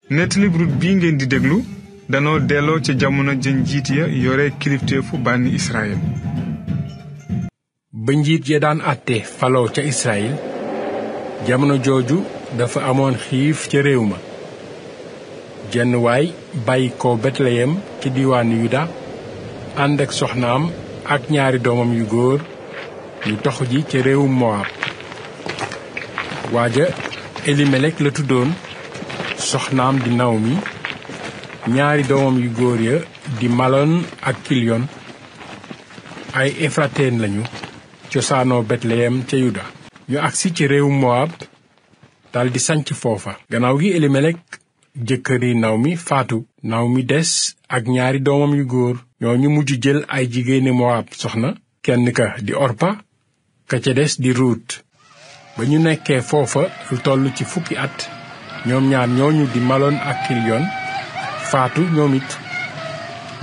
Nettalib Ruut bii ngeen di déglu danoo delloo ca jamono ja njiit ya yore kilifteefu bànni Israël. ba njiit ya daan àtte faloo ca Israël jamono jooju dafa amoon xiif ca réew ma. jenn waay bàyyi ko Betleyem ci diwaanu Yuda ànd ak soxnaam ak ñaari doomam yu góor ñu toxu ji ca réewum Moab. waaja Elimelek la tuddoon, soxnaam di Naomi, ñaari doomam yu góor ya di Malon ak Kilion ay Efrateen lañu cosaanoo Betleyem ca Yuda. ñu agsi ci réewum Moab daldi sanc foofa. gannaaw gi Elimelek jëkkëri Naomi faatu. Naomi des ak ñaari doomam yu góor. ñooñu mujj jël ay jigéeni Moab soxna, kenn ka di Orpa, ka ca des di Ruut. ba ñu nekkee foofa lu toll ci fukki at, ñoom ñaar ñooñu di Malon ak Kilion faatu ñoom it.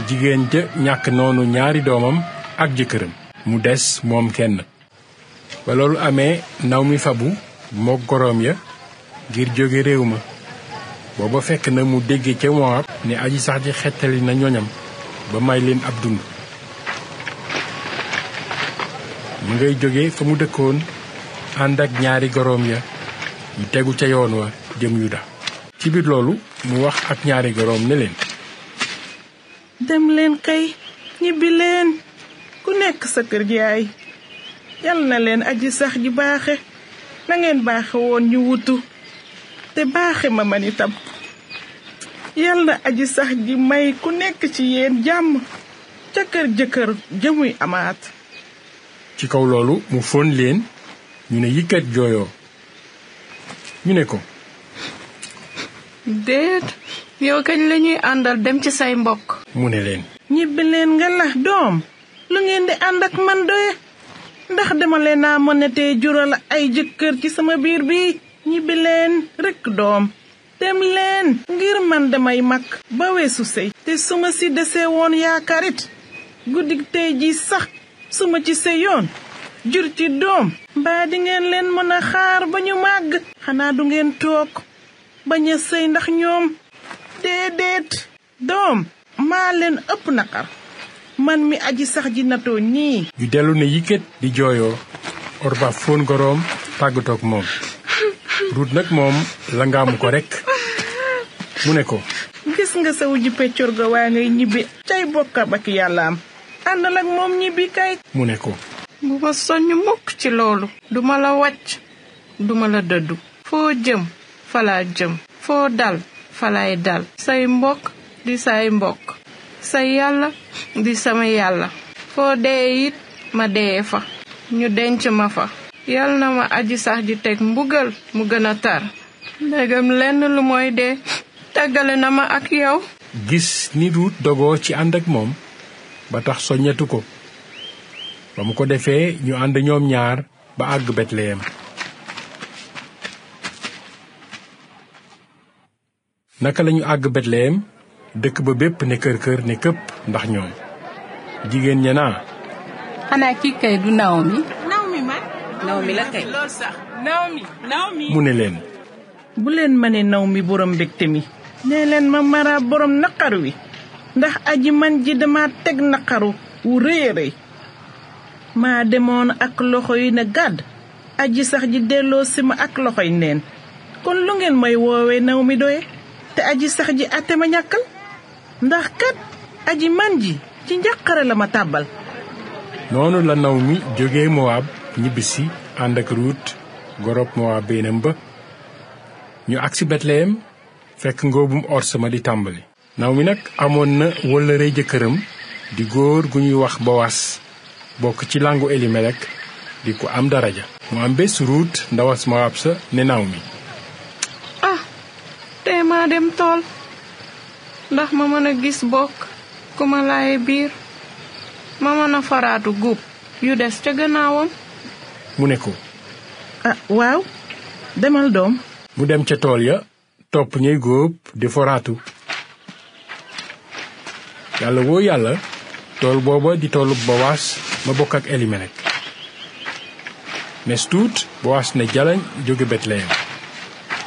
jigéen ja ñàkk noonu ñaari doomam ak jëkkëram, mu des moom kenn. ba loolu amee, Naomi fabu mook goroom ya ngir jóge réew ma. booba fekk na mu dégge ca Moab ne aji sax ji xettali na ñoñam ba may leen ab dund. mu ngay jóge fa mu dëkkoon ànd ak ñaari goroom ya ñu tegu ca yoon wa jëm Yuda. ci biir loolu mu wax ak ñaari goroom ne leen, dem leen kay, ñibbi leen, ku nekk sa kër yaay. yal na leen aji sax ji baaxe na ngeen baaxe woon ñu wutu, te baaxe ma man itam. yal na aji sax ji may ku nekk ci yéen jàmm ca kër jëkkër jëmuy amaat. ci kaw loolu mu fóon leen, ñu ne yikkat jooyoo. ñu ne ko, déet, yow kañ lañuy àndal dem ci say mbokk. mu ne leen, ñibbi leen nga la doom, lu ngeen di ànd ak man doye, ndax dama leen naa mënatee jural ay jëkkër ci sama biir bi. ñibbi leen rekk doom, dem leen, ngir man damay mag ba weesu sëy. te su ma si desee woon yaakaarit guddi tey ji sax su ma ci sëyoon jur ci doom, mbaa di ngeen leen mën a xaar ba ñu màgg. xanaa du ngeen toog bañ a sëy ndax ñoom. déedéet doom, maa leen ëpp naqar man mi aji sax ji natoo ñii. ñu dellu ne yikkat di jooyoo. Orpa fóon goroom tàggatoog moom. Ruut nag moom la ngaamu ko rekk. mu ne ko, gis nga sa wujju peccor ga waa ngay ñibbi cay bokkam ak yàllaam. àndal ak moom ñibbi kay. mu ne ko, bu ma soññ mukk ci loolu. duma la wàcc, duma la dëddu. foo jëm falaa jëm, foo dal falaay dal. say mbokk di say mbokk, say yàlla di sama yàlla. foo dee it ma dee fa, ñu denc ma fa. yal na ma aji sax ji teg mbugal mu gën a tar, ndegam lenn lu mooy dee tàggale na ma ak yow. gis ni Ruut dogoo ci ànd ak moom ba tax soññetu ko. ba mu ko defee ñu ànd ñoom ñaar ba àgg Betleyem. naka lañu àgg Betleyem, dëkk ba bépp ne kër kër ne këpp ndax ñoom. jigéen ña naa, xanaa kii kay du Naomi. Naomi la kay. lool sax Naomi. mu ne leen, bu leen ma ne Naomi borom mbégte mi, nee leen ma Mara borom naqar wi, ndax aji man ji dama teg naqaru wu rëy a rëy. maa demoon ak loxo yi ne gàdd, aji sax ji delloo si ma ak loxoy neen. kon lu ngeen may woowee Naomi doye, te aji sax ji àtte ma ñàkkal? ndax kat aji man ji ci njàqare la ma tàbbal. noonu la Naomi jóge Moab ñibbisi ànd ak Ruut gorob Moab beenam ba. ñu agsi Betleyem fekk ngóobum ors ma di tàmbali. Naomi nag amoon na wëllëre jëkkëram di góor gu ñuy wax Bowas, bokk ci langu Elimelek, di ko am daraja. mu am bés Ruut ndawas Moab sa ne Naomi, tey maa dem tool ndax ma mën a gis bokk ku ma laaye biir, ma mën a faraatu guub yu des ca gannaawam. mu ne ko, waaw, demal doom. mu dem ca tool ya topp ñuy góob di foraatu. yàlla woo yàlla, tool booba di toolub Bowaas ma bokk ak Elimelek. nes tuut Bowaas ne jalañ jóge Betleyem.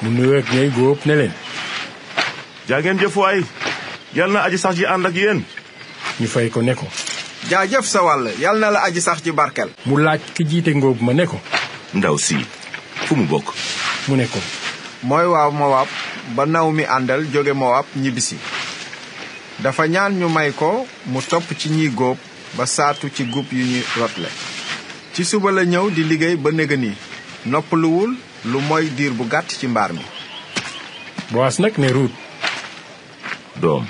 mu nuyoo ak ñuy góob ne leen, jaa ngeen jëf waay yal na aji sax ji ànd ak yéen. ñu fay ko ne ko jaajëf sa wàll yal na la aji sax ci barkel. mu laaj ki jiite ngóob ma ne ko ndaw si fu mu bokk. mu ne ko mooy waa Mowaab ba naw mi àndal jóge Mowaab ñibbisi. dafa ñaan ñu may ko mu topp ci ñiy góob ba saatu ci gub yu ñu rotle. ci suba la ñëw di liggéey ba néga nii noppaluwul lu mooy diir bu gàtt ci mbaar mi. Bowaas nag ne Ruut doom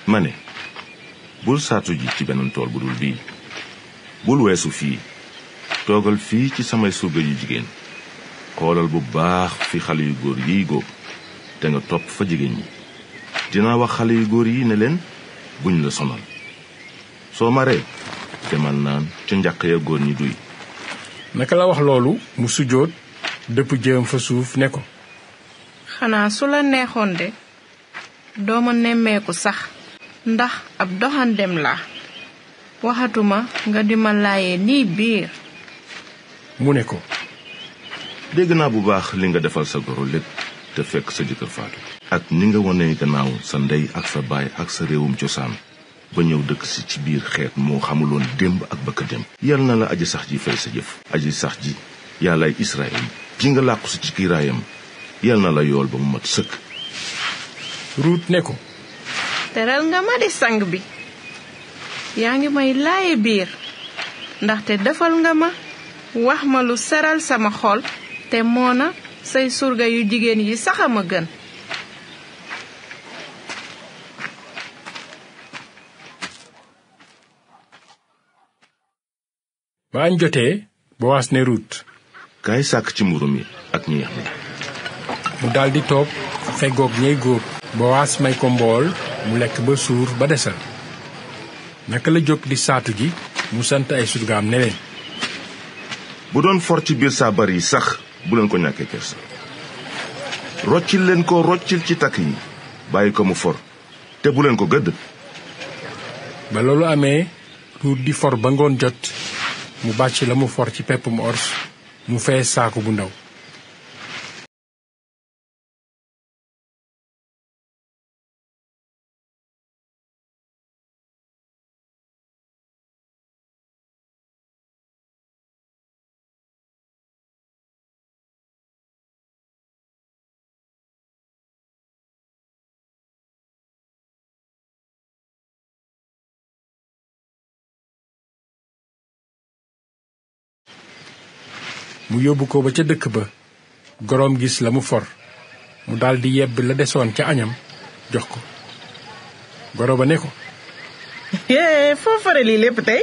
ma ne bul saatu ji ci beneen tool bu dul bii bul weesu fii toogal fii ci samay surga yu jigéen xoolal bu baax fi xale yu góor yiy góob te nga topp fa jigéen ñi. dinaa wax xale yu góor yi ne leen buñ la sonal soo maree demal naan ca njàq ya góor ñi duy. naka la wax loolu mu sujjóot dëpp jëm fa suuf ne ko xanaa su la neexoon de dooma nemmeeku sax ndax ab doxandem la waxatuma nga di ma laayee nii biir. mu ne ko dégg naa bu baax li nga defal sa goro lépp te fekk sa jëkkër faatu ak ni nga wone gannaaw sa ndey ak sa baay ak sa réewum cosaan ba ñëw dëkk si ci biir xeet moo xamuloon démb ak bëkk démb. yal na la aji sax ji fay sa jëf. aji sax ji yàllaay Israël ji nga làqu si ci kiiraayam yal na la yool ba mu mat sëkk. Ruut ne ko teral nga ma di sang bi yaa ngi may laaye biir ndaxte defal nga ma wax ma lu seral sama xol te moona say surga yu jigéen yi saxama gën. ba añ jotee Bowaas ne Ruut kaay sàkk ci mburu mi ak ñeex mi. mu daldi toog feggoog ñey góob. Bowaas may ko mbool mu lekk ba suur ba desal. naka la jóg di saatu ji mu sant ay surgaam ne leen bu doon for ci biir saabar yi sax bu leen ko ñàkkee kersa. roccil leen ko roccil ci takk yi bàyyi ko mu for te bu leen ko gëdd. ba loolu amee Ruut di for ba ngoon jot mu bàcc la mu for ci peppum ors mu fees saaku bu ndaw. mu yóbbu ko ba ca dëkk ba goroom gis la mu for mu daldi yebb la desoon ca añam jox ko. goro ba ne ko foo fare lii lépp tey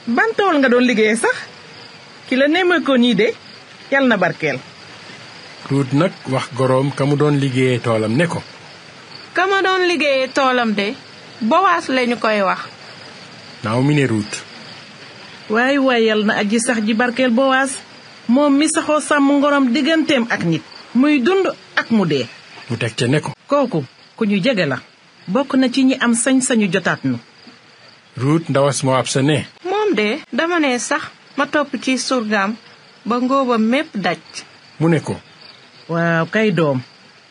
ban tool nga doon liggéeye sax ki la nemme ko nii de yal na barkeel. Ruut nag wax goroom ka mu doon liggéeyee toolam ne ko ka ma doon liggéeyee toolam de Bowaas lañu koy wax. naaw mi ne Ruut waay waay yal na aji sax ji barkeel Bowaas moom mi saxoo sàmm ngorom digganteem ak nit muy dund ak mu dee. mu teg ca ne ko kooku ku ñu jege la bokk na ci ñi am sañ-sañu jotaat nu. Ruut ndawas Mowaab sa ne moom de dama ne sax ma topp ci surgaam ba ngóobam mépp daj. mu ne ko waaw kay doom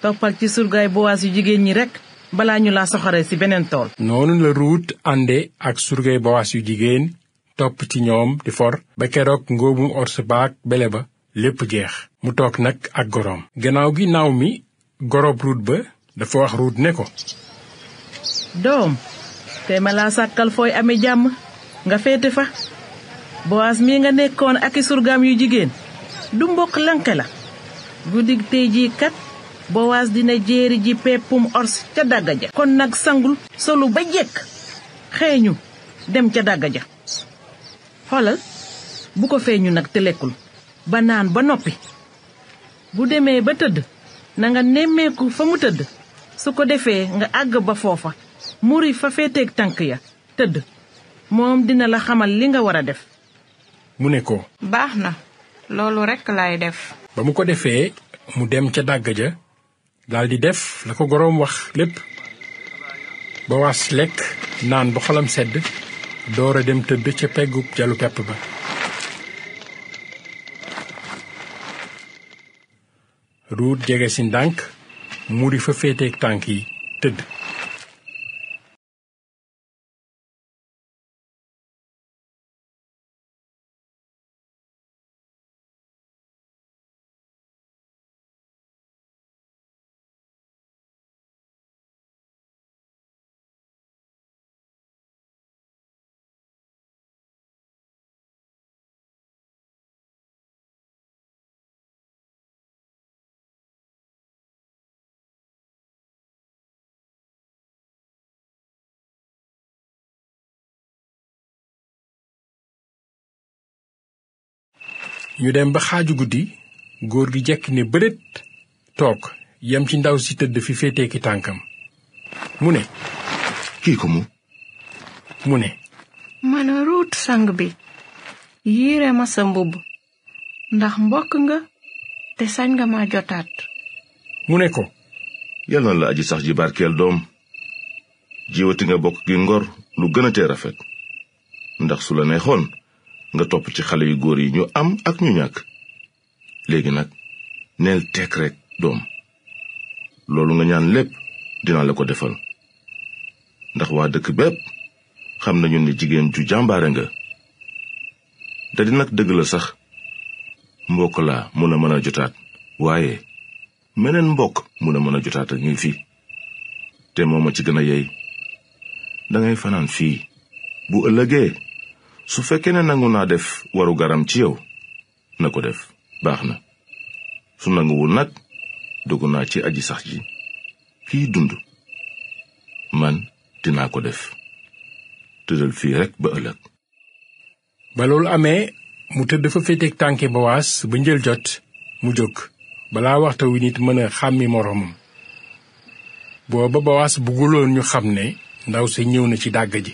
toppal ci surgaay Bowaas yu jigéen ñi rekk balaa ñu laa soxare ci beneen tool. noonu la Ruut ànde ak surgay Bowaas yu jigéen topp ci ñoom di for ba keroog ngóobum ors baak bele ba lépp jeex. mu toog nag ak goroom. gannaaw gi naaw mi gorob Ruut ba dafa wax Ruut ne ko doom te ma laa sàkkal fooy amee jàmm nga féete fa. Bowaas mii nga nekkoon ak i surgaam yu jigéen du mbokk lanke la. guddig tey jii kat Bowaas dina jéeri ji peppum ors ca dàgga ja. kon nag sangul solu ba jekk xeeñu dem ca dàgga ja. xoolal bu ko feeñu nag te lekkul ba naan ba noppi bu demee ba tëdd na nga nemmeeku fa mu tëdd su ko defee nga àgg ba foofa muri fa féeteeg tànk ya tëdd moom dina la xamal li nga war a def. mu ne ko baax na loolu rekk laay def. ba mu ko defee mu dem ca dàgg ja daldi def la ko goroom wax lépp. Bowaas lekk naan ba xolam sedd doora dem tëdd ca peggu jalu pepp ba. Ruut jege si ndànk muri fa féeteeg tànk yi tëdd. ñu dem ba xaaju guddi góor gi jekk ne bërét toog yem ci ndaw si tëdd fi féetee ki tànkam mu ne kii ko mu ne man Ruut sang bi yiire ma sa mbubb ndax mbokk nga te sañ nga ma jotaat. mu ne ko yal na la aji sax ji barkeel doom jiwati nga bokk gi ngor lu gën a tee rafet ndax su la neexoon nga topp ci xale yu góor yi ñu am ak ñu ñàkk léegi nag neel tekk rek doom loolu nga ñaan lépp dinaa la ko defal ndax waa dëkk bépp xam nañu ni jigéen ju jàmbaare nga da di nag dëgg la sax mbokk laa mun a mën a jotaat waaye meneen mbokk mun a mën a jotaat ak ngi fii te moo ma ci gën a yey dangay fanaan fii bu ëllëgee su fekkee ne nangu naa def waru garam ci yow na ko def baax na su nanguwul nag dogu naa ci aji sax ji kiy dund man dinaa ko def tëddal fii rekk ba ëllëg. ba loolu amee mu tëdd fa féeteeg tànki Bowaas ba njël jot mu jóg balaa waxta wi nit mën a xàmmi moroomam booba Bowaas bugguloon ñu xam ne ndaw sa ñëw na ci dàgg ji.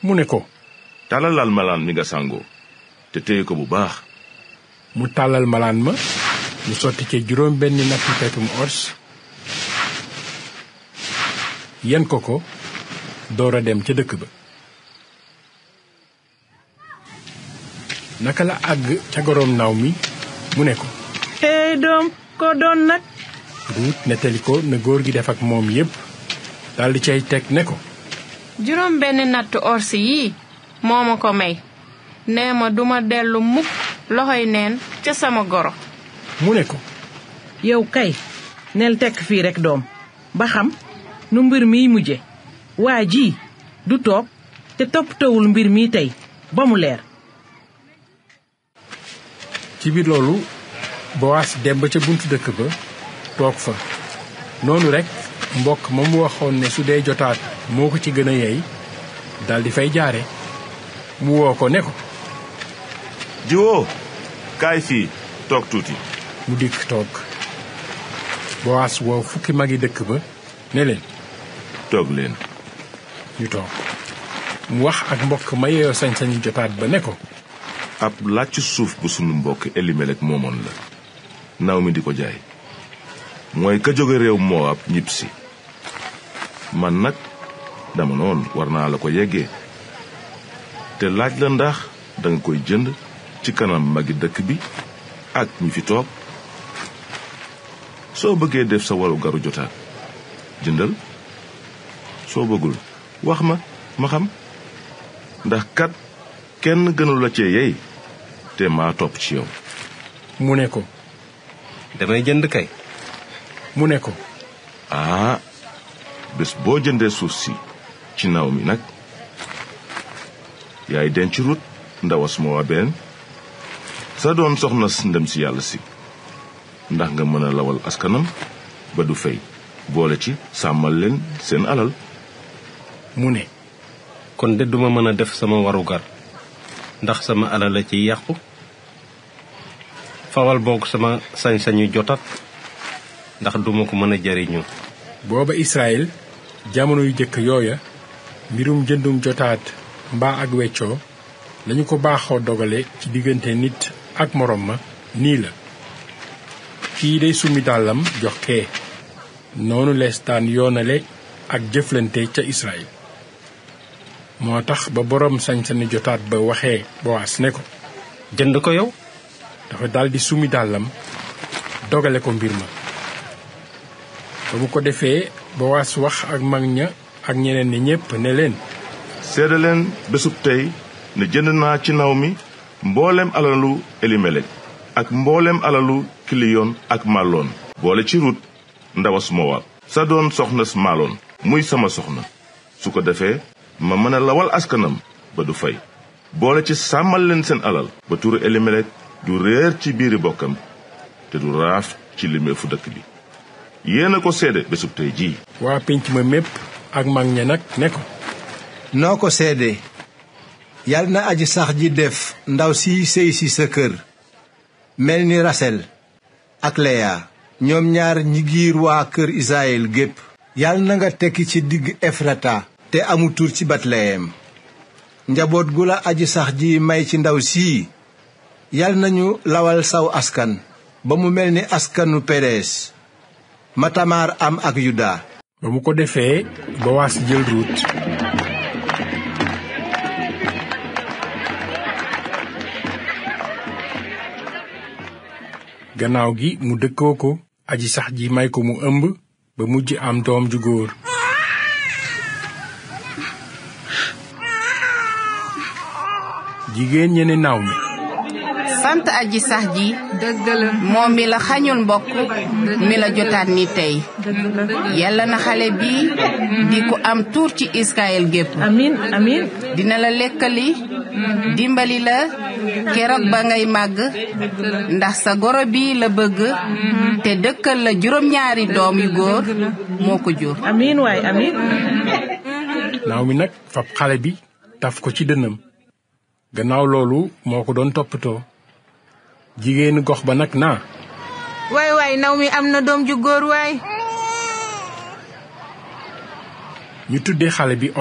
mu ne ko tàllalal malaan mi nga sàngoo te téye ko bu baax. mu tàllal malaan ma mu sotti ca juróom benni natti petum ors yen ko door a dem ca dëkk ba. naka la àgg ca goroom naaw mi mu ne ko hey doom ko doon nag. Ruut nettali ko na góor gi def ak moom yépp daldi cay teg ne ko juróom benn nattu orsi yii moo ma ko may nee ma duma dellu mukk loxoy neen ca sama goro. mu ne ko yow kay nel tekk fii rekk doom ba xam nu mbir miy mujje waa ji du toog te toppatawul mbir mi tey ba mu leer. ci biir loolu Bowaas dem ba ca buntu dëkk ba toog fa noonu rekk mbokk ma mu waxoon ne su dee jotaat moo ko ci gën a yey daldi fay jaare mu woo ko ne ko jiwoo kaay fii toog tuuti. mu dikk toog Bowaas woo fukki magi dëkk ba ne leen toog leen. ñu toog mu wax ak mbokk ma yeyoo sañ-sañu jotaat ba ne ko ab làcc suuf bu sunu mbokk Elimelek moomoon la naaw mi di ko jaay mooy ka jóge réew Moab ñibbisi man nag dama noon war naa la ko yeggee te laaj la ndax danga koy jënd ci kanam magi dëkk bi ak ñi fi toog soo bëggee def sa waru garu jotaat jëndal soo bëggul wax ma xam ndax kat kenn gënu la cee yey te maa topp ci yow. mu ne ko damay jënd kay. mu ne ko bés boo jëndee suuf si ci naaw mi nag yaay denc Ruut ndawas Moabeen sa doon soxna ndem si yàlla si ndax nga mën a lawal askanam ba du fey boole ci sàmmal leen seen alal. mu ne kon de duma mën a def sama warugar ndax sama alal la ci yàqu fawal boog sama sañ-sañu jotat ndax duma ko mën a jariñu. booba Israël jamono yu jëkk yooya mbirum jëndum jotaat mbaa ak weccoo lañu ko baaxoo dogale ci diggante nit ak moroom ma nii la kii day summi dàllam jox kee noonu lees daan yoonale ak jëflante ca Israël. moo tax ba boroom sañ-sañu jotaat ba waxee Bowaas ne ko jënd ko yow. dafa daldi sumi dàllam dogale ko mbir ma. ba mu ko defee Bowaas wax ak mag ña ak ñeneen ñi ñépp ne leen seede leen bésub tey ne jënd naa ci Naomi mbooleem alalu Elimelek ak mbooleem alalu Kiliyon ak Maloon boole ci Ruut ndawas Mowaab sa doon soxnas Maloon muy sama soxna su ko defee ma mën a lawal askanam ba du fay boole ci sàmmal leen seen alal ba turu Elimelek du réer ci biiri bokkam te du raaf ci limeefu dëkk bi yéen a ko seede bésub tey jii. waa pénc ma mépp ak mag ña nag ne ko noo ko seede yal na aji sax ji def ndaw si sëy si sa kër mel ni Rasel ak Leya ñoom ñaar ñi giir waa kër Israël gépp yal na nga tekki ci digg Efrata te amu tur ci Batleyem njaboot gu la aji sax ji may ci ndaw sii yal nañu lawal saw askan ba mu mel ni askanu Peres ma Tamaar am ak Yuda. ba mu ko defee Bowaas jël Ruut gannaaw gi mu dëkkoo ko aji sax ji may ko mu ëmb ba mujj am doom ju góor. jigéen ñe ne Naomi sant aji sax ji moom mi la xañul mbokk mi la jotaat ni tey yàlla na xale bi di ko am tuur ci Israël gépp. amiin amiin. dina la lekkali dimbali la keroog ba ngay màgg ndax sa goro bi la bëgg te dëkkal la juróom-ñaari doom yu góor moo ko jur. amiin waay amiin. Naomi nag fab xale bi taf ko ci dënnam. gannaaw loolu moo ko doon toppatoo. jigéenu gox ba nag naa waay Naomi am na doom ju góor waay. ñu tuddee xale bi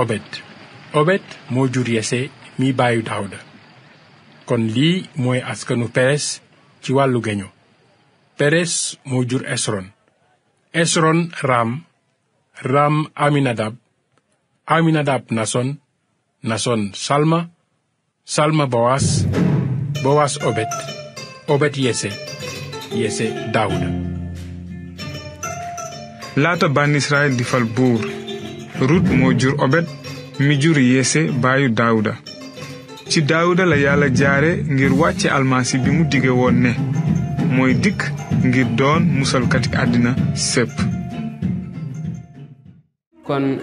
Obed moo jur Yese mi baayu Daawuda. kon lii mooy askanu Peres ci wàllu geño. Peres moo jur Esron Ram Aminadab Nason Salma Bowaas Obed Yese Daawuda. laata bànn Israël di fal buur Ruut moo jur Obed mi jur Yese baayu Daawuda. ci Daawuda la yàlla jaare ngir wàcce almasi bi mu dige woon ne mooy dikk ngir doon musalkati àddina sépp. kon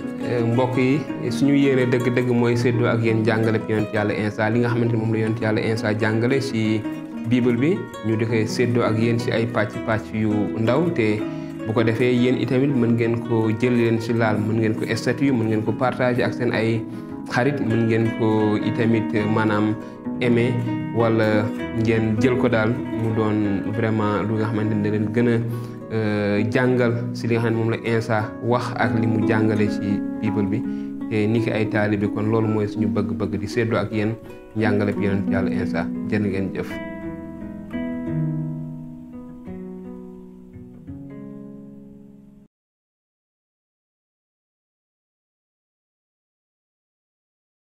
mbokk yi suñu yéene dëgg-dëgg mooy séddoo ak yéen jàngale yonent yàlla Insa li nga xamante ni moom la yonent yàlla Insa jàngale ci bible bi ñu di koy séddoo ak yéen ci ay pàcc yu ndaw te bu ko defee yéen itamit mën ngeen ko jël leen ci laal mën ngeen ko statut mën ngeen ko partager ak seen ay xarit mën ngeen ko itamit maanaam aimer wala ngeen jël ko daal mu doon vraiment lu nga xamante ni da leen gën a jàngal ci li nga xam ne moom la Insa wax ak li mu jàngale ci bible bi te ni ki ay taalibe kon loolu mooy suñu bëgg-bëgg di séddoo ak yéen njàngale bi yonent yàlla Insa jërë ngeen jëf.